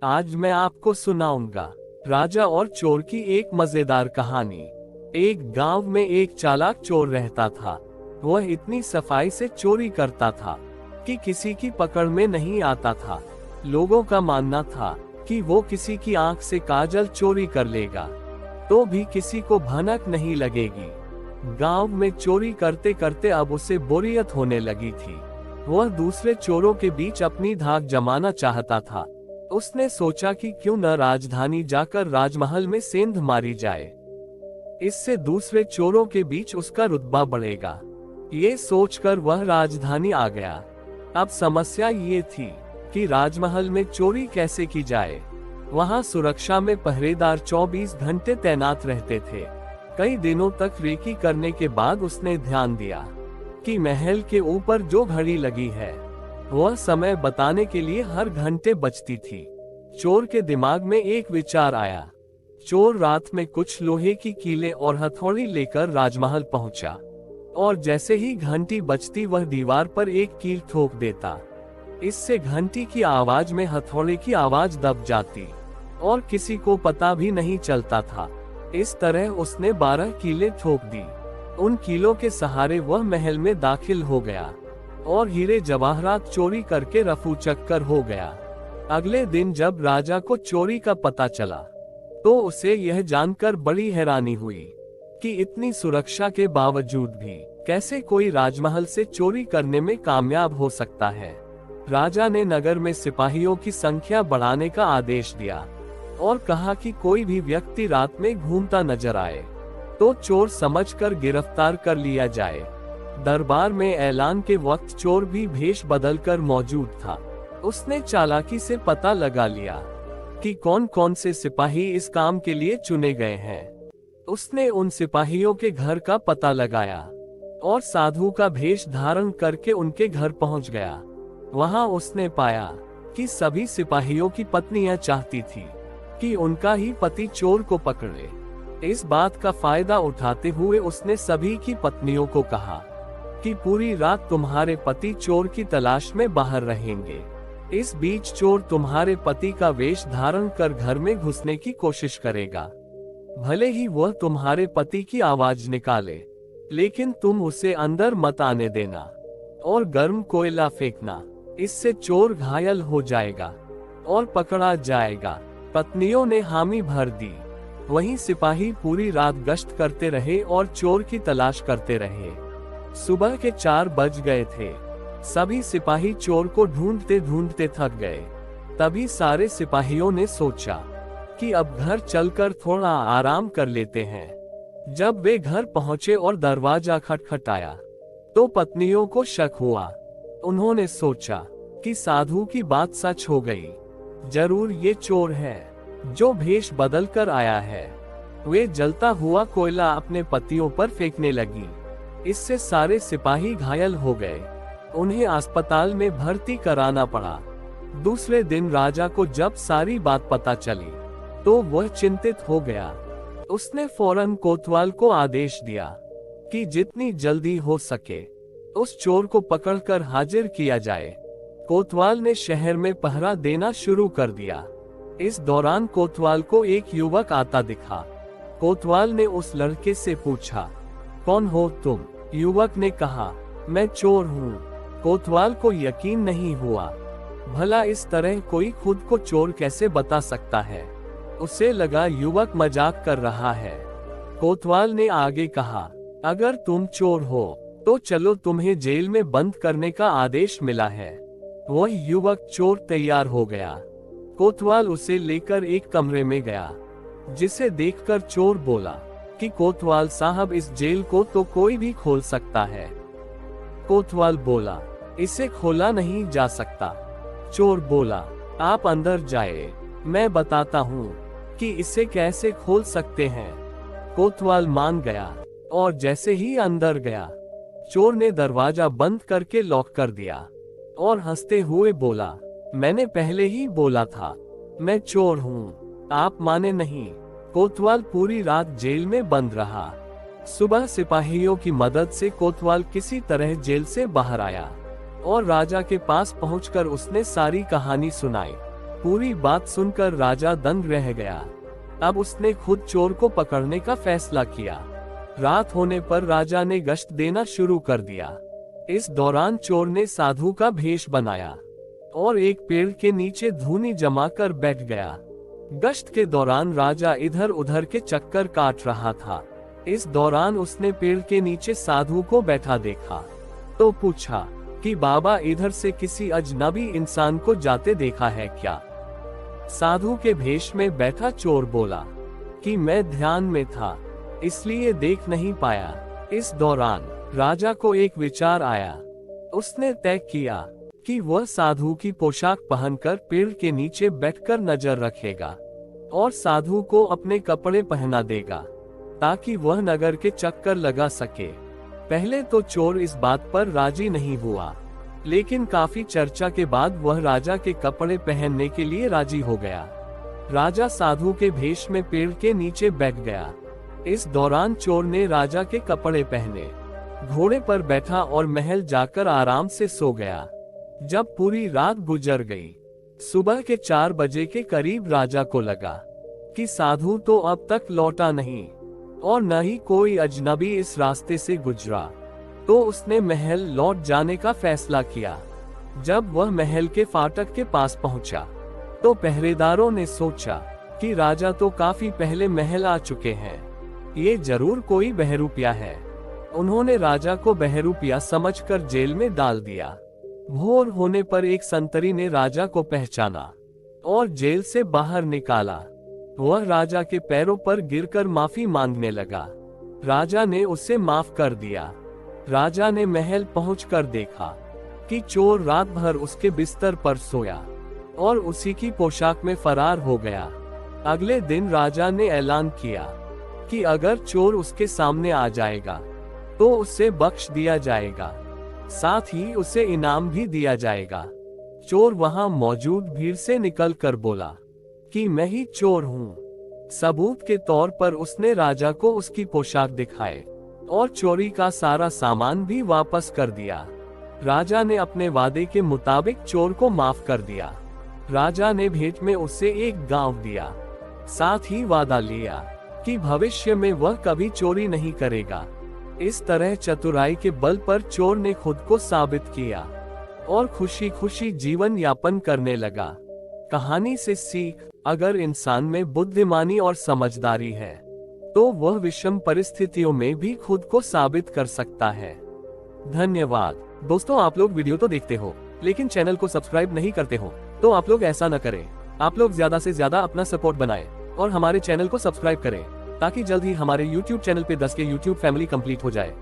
आज मैं आपको सुनाऊंगा राजा और चोर की एक मजेदार कहानी। एक गांव में एक चालाक चोर रहता था। वह इतनी सफाई से चोरी करता था कि किसी की पकड़ में नहीं आता था। लोगों का मानना था कि वो किसी की आंख से काजल चोरी कर लेगा तो भी किसी को भनक नहीं लगेगी। गांव में चोरी करते करते अब उसे बोरियत होने लगी थी। वह दूसरे चोरों के बीच अपनी धाक जमाना चाहता था। उसने सोचा कि क्यों न राजधानी जाकर राजमहल में सेंध मारी जाए। इससे दूसरे चोरों के बीच उसका रुतबा बढ़ेगा। ये सोचकर वह राजधानी आ गया। अब समस्या ये थी कि राजमहल में चोरी कैसे की जाए। वहां सुरक्षा में पहरेदार 24 घंटे तैनात रहते थे। कई दिनों तक रेकी करने के बाद उसने ध्यान दिया कि महल के ऊपर जो घड़ी लगी है वह समय बताने के लिए हर घंटे बजती थी। चोर के दिमाग में एक विचार आया। चोर रात में कुछ लोहे की कीलें और हथौड़ी लेकर राजमहल पहुंचा और जैसे ही घंटी बजती वह दीवार पर एक कील ठोक देता। इससे घंटी की आवाज में हथौड़े की आवाज दब जाती और किसी को पता भी नहीं चलता था। इस तरह उसने 12 कीलें ठोक दी। उन कीलों के सहारे वह महल में दाखिल हो गया और हीरे जवाहरात चोरी करके रफू चक्कर हो गया। अगले दिन जब राजा को चोरी का पता चला तो उसे यह जानकर बड़ी हैरानी हुई कि इतनी सुरक्षा के बावजूद भी कैसे कोई राजमहल से चोरी करने में कामयाब हो सकता है। राजा ने नगर में सिपाहियों की संख्या बढ़ाने का आदेश दिया और कहा कि कोई भी व्यक्ति रात में घूमता नजर आए तो चोर समझकर गिरफ्तार कर लिया जाए। दरबार में ऐलान के वक्त चोर भी भेष बदलकर मौजूद था। उसने चालाकी से पता लगा लिया कि कौन कौन से सिपाही इस काम के लिए चुने गए हैं। उसने उन सिपाहियों के घर का पता लगाया और साधु का भेष धारण करके उनके घर पहुंच गया। वहां उसने पाया कि सभी सिपाहियों की पत्नियां चाहती थी कि उनका ही पति चोर को पकड़े। इस बात का फायदा उठाते हुए उसने सभी की पत्नियों को कहा कि पूरी रात तुम्हारे पति चोर की तलाश में बाहर रहेंगे। इस बीच चोर तुम्हारे पति का वेश धारण कर घर में घुसने की कोशिश करेगा। भले ही वह तुम्हारे पति की आवाज निकाले, लेकिन तुम उसे अंदर मत आने देना और गर्म कोयला फेंकना। इससे चोर घायल हो जाएगा और पकड़ा जाएगा। पत्नियों ने हामी भर दी। वहीं सिपाही पूरी रात गश्त करते रहे और चोर की तलाश करते रहे। सुबह के 4 बज गए थे। सभी सिपाही चोर को ढूंढते ढूंढते थक गए। तभी सारे सिपाहियों ने सोचा कि अब घर चलकर थोड़ा आराम कर लेते हैं। जब वे घर पहुंचे और दरवाजा खटखटाया तो पत्नियों को शक हुआ। उन्होंने सोचा कि साधु की बात सच हो गई। जरूर ये चोर है जो भेष बदल कर आया है। वे जलता हुआ कोयला अपने पतियों पर फेंकने लगी। इससे सारे सिपाही घायल हो गए। उन्हें अस्पताल में भर्ती कराना पड़ा। दूसरे दिन राजा को जब सारी बात पता चली तो वह चिंतित हो गया। उसने फौरन कोतवाल को आदेश दिया कि जितनी जल्दी हो सके उस चोर को पकड़कर हाजिर किया जाए। कोतवाल ने शहर में पहरा देना शुरू कर दिया। इस दौरान कोतवाल को एक युवक आता दिखा। कोतवाल ने उस लड़के से पूछा, कौन हो तुम? युवक ने कहा, मैं चोर हूँ। कोतवाल को यकीन नहीं हुआ। भला इस तरह कोई खुद को चोर कैसे बता सकता है? उसे लगा युवक मजाक कर रहा है। कोतवाल ने आगे कहा, अगर तुम चोर हो तो चलो, तुम्हें जेल में बंद करने का आदेश मिला है। वह युवक चोर तैयार हो गया। कोतवाल उसे लेकर एक कमरे में गया, जिसे देखकर चोर बोला कि कोतवाल साहब, इस जेल को तो कोई भी खोल सकता है। कोतवाल बोला, इसे खोला नहीं जा सकता। चोर बोला, आप अंदर जाए, मैं बताता हूँ कि इसे कैसे खोल सकते हैं। कोतवाल मान गया और जैसे ही अंदर गया चोर ने दरवाजा बंद करके लॉक कर दिया और हंसते हुए बोला, मैंने पहले ही बोला था, मैं चोर हूँ। आप माने नहीं। कोतवाल पूरी रात जेल में बंद रहा। सुबह सिपाहियों की मदद से कोतवाल किसी तरह जेल से बाहर आया और राजा के पास पहुंचकर उसने सारी कहानी सुनाई। पूरी बात सुनकर राजा दंग रह गया। अब उसने खुद चोर को पकड़ने का फैसला किया। रात होने पर राजा ने गश्त देना शुरू कर दिया। इस दौरान चोर ने साधु का भेष बनाया और एक पेड़ के नीचे धूनी जमा कर बैठ गया। गश्त के दौरान राजा इधर उधर के चक्कर काट रहा था। इस दौरान उसने पेड़ के नीचे साधु को बैठा देखा तो पूछा कि बाबा, इधर से किसी अजनबी इंसान को जाते देखा है क्या? साधु के भेष में बैठा चोर बोला कि मैं ध्यान में था, इसलिए देख नहीं पाया। इस दौरान राजा को एक विचार आया। उसने तय किया कि वह साधु की पोशाक पहनकर पेड़ के नीचे बैठकर नजर रखेगा और साधु को अपने कपड़े पहना देगा ताकि वह नगर के चक्कर लगा सके। पहले तो चोर इस बात पर राजी नहीं हुआ, लेकिन काफी चर्चा के बाद वह राजा के कपड़े पहनने के लिए राजी हो गया। राजा साधु के भेष में पेड़ के नीचे बैठ गया। इस दौरान चोर ने राजा के कपड़े पहने, घोड़े पर बैठा और महल जाकर आराम से सो गया। जब पूरी रात गुजर गई, सुबह के 4 बजे के करीब राजा को लगा कि साधु तो अब तक लौटा नहीं और न ही कोई अजनबी इस रास्ते से गुजरा, तो उसने महल लौट जाने का फैसला किया। जब वह महल के फाटक के पास पहुंचा, तो पहरेदारों ने सोचा कि राजा तो काफी पहले महल आ चुके हैं, ये जरूर कोई बहरूपिया है। उन्होंने राजा को बहरूपिया समझकर जेल में डाल दिया। भोर होने पर एक संतरी ने राजा को पहचाना और जेल से बाहर निकाला। वह राजा के पैरों पर गिरकर माफी मांगने लगा। राजा ने उसे माफ कर दिया। राजा ने महल पहुंचकर देखा कि चोर रात भर उसके बिस्तर पर सोया और उसी की पोशाक में फरार हो गया। अगले दिन राजा ने ऐलान किया कि अगर चोर उसके सामने आ जाएगा तो उसे बख्श दिया जाएगा, साथ ही उसे इनाम भी दिया जाएगा। चोर वहां मौजूद भीड़ से निकलकर बोला कि मैं ही चोर हूँ। सबूत के तौर पर उसने राजा को उसकी पोशाक दिखाए और चोरी का सारा सामान भी वापस कर दिया। राजा ने अपने वादे के मुताबिक चोर को माफ कर दिया। राजा ने भेंट में उसे एक गांव दिया, साथ ही वादा लिया कि भविष्य में वह कभी चोरी नहीं करेगा। इस तरह चतुराई के बल पर चोर ने खुद को साबित किया और खुशी खुशी जीवन यापन करने लगा। कहानी से सीख, अगर इंसान में बुद्धिमानी और समझदारी है तो वह विषम परिस्थितियों में भी खुद को साबित कर सकता है। धन्यवाद। दोस्तों, आप लोग वीडियो तो देखते हो लेकिन चैनल को सब्सक्राइब नहीं करते हो, तो आप लोग ऐसा न करें। आप लोग ज्यादा से ज्यादा अपना सपोर्ट बनाएं और हमारे चैनल को सब्सक्राइब करें ताकि जल्द ही हमारे YouTube चैनल पे 10 के YouTube फैमिली कंप्लीट हो जाए।